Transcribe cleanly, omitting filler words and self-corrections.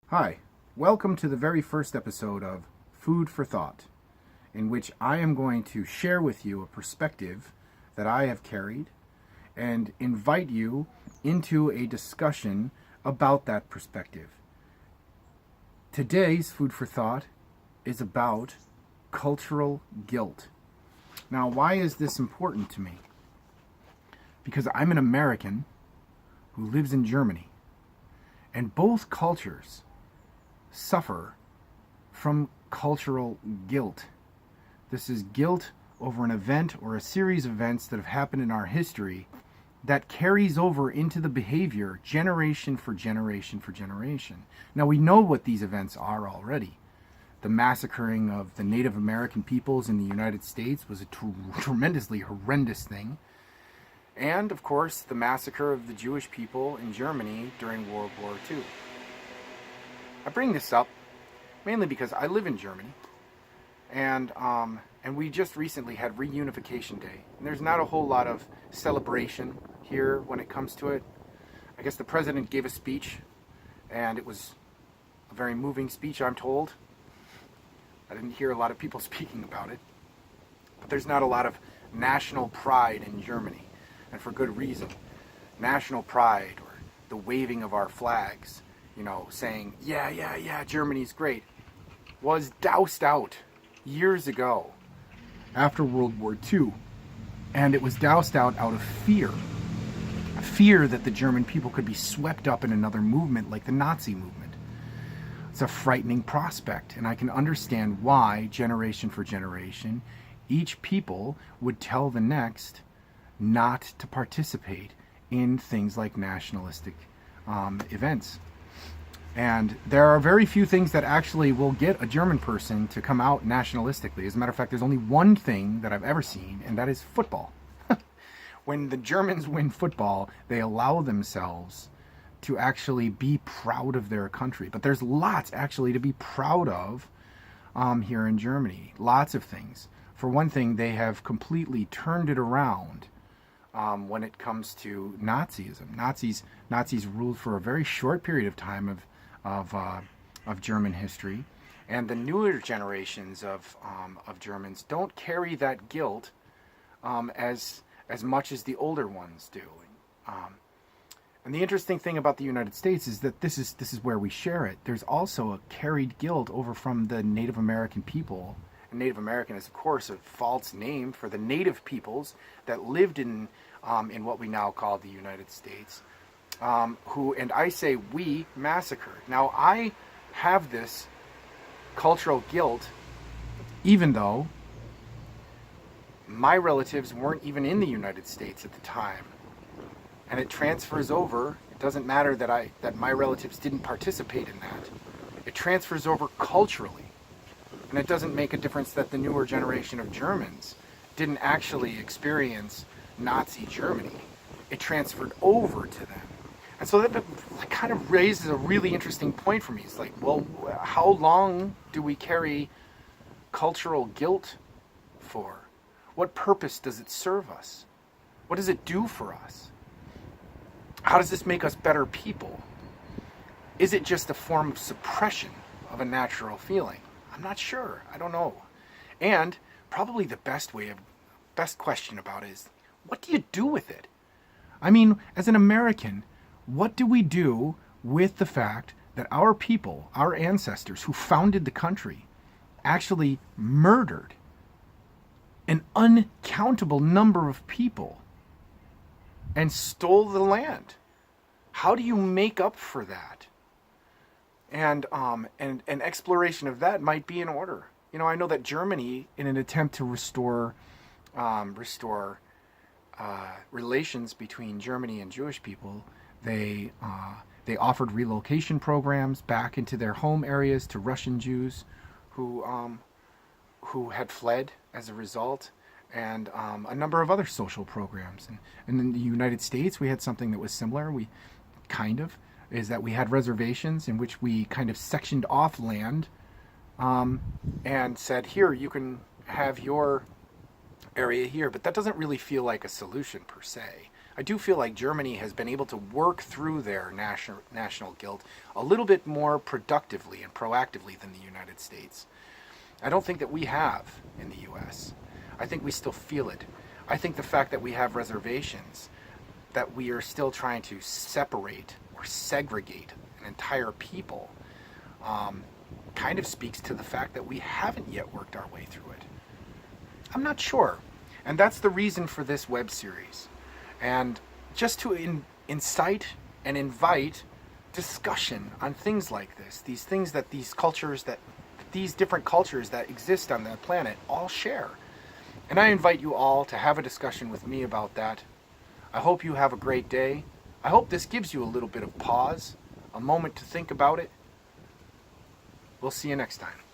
Hi, welcome to the very first episode of Food for Thought, in which I am going to share with you a perspective that I have carried and invite you into a discussion about that perspective. Today's Food for Thought is about cultural guilt. Now, why is this important to me? Because I'm an American who lives in Germany, and both cultures suffer from cultural guilt. This is guilt over an event or a series of events that have happened in our history that carries over into the behavior generation for generation for generation. Now, we know what these events are already. The massacring of the Native American peoples in the United States was a tremendously horrendous thing. And, of course, the massacre of the Jewish people in Germany during World War II. I bring this up mainly because I live in Germany, and we just recently had Reunification Day, and there's not a whole lot of celebration here when it comes to it. I guess the president gave a speech, and it was a very moving speech, I'm told. I didn't hear a lot of people speaking about it, but there's not a lot of national pride in Germany, and for good reason. National pride, or the waving of our flags, saying, yeah, Germany's great, was doused out years ago after World War II. And it was doused out of fear. Fear that the German people could be swept up in another movement like the Nazi movement. It's a frightening prospect, and I can understand why, generation for generation, each people would tell the next not to participate in things like nationalistic events. And there are very few things that actually will get a German person to come out nationalistically. As a matter of fact, there's only one thing that I've ever seen, and that is football. When the Germans win football, they allow themselves to actually be proud of their country. But there's lots actually to be proud of here in Germany. Lots of things. For one thing, they have completely turned it around when it comes to Nazism. Nazis ruled for a very short period of time of German history, and the newer generations of Germans don't carry that guilt as much as the older ones do. And the interesting thing about the United States is that this is where we share it. There's also a carried guilt over from the Native American people. And Native American is, of course, a false name for the native peoples that lived in what we now call the United States. Who, and I say we, massacred. Now, I have this cultural guilt, even though my relatives weren't even in the United States at the time. And it transfers over. It doesn't matter that my relatives didn't participate in that. It transfers over culturally. And it doesn't make a difference that the newer generation of Germans didn't actually experience Nazi Germany. It transferred over to them. And so that kind of raises a really interesting point for me. It's like, well, how long do we carry cultural guilt for? What purpose does it serve us? What does it do for us? How does this make us better people? Is it just a form of suppression of a natural feeling? I'm not sure. I don't know. And probably the best question about it is, what do you do with it? I mean, as an American, what do we do with the fact that our people, our ancestors who founded the country, actually murdered an uncountable number of people and stole the land? How do you make up for that? And an exploration of that might be in order. I know that Germany, in an attempt to restore relations between Germany and Jewish people, they offered relocation programs back into their home areas to Russian Jews who had fled as a result, and a number of other social programs. And in the United States, we had something that was similar. We had reservations in which we kind of sectioned off land and said, here, you can have your area here. But that doesn't really feel like a solution per se. I do feel like Germany has been able to work through their national guilt a little bit more productively and proactively than the United States. I don't think that we have in the US. I think we still feel it. I think the fact that we have reservations, that we are still trying to separate or segregate an entire people, kind of speaks to the fact that we haven't yet worked our way through it. I'm not sure. And that's the reason for this web series. And just to incite and invite discussion on things like this, these things that these different cultures that exist on the planet all share. And I invite you all to have a discussion with me about that. I hope you have a great day. I hope this gives you a little bit of pause, a moment to think about it. We'll see you next time.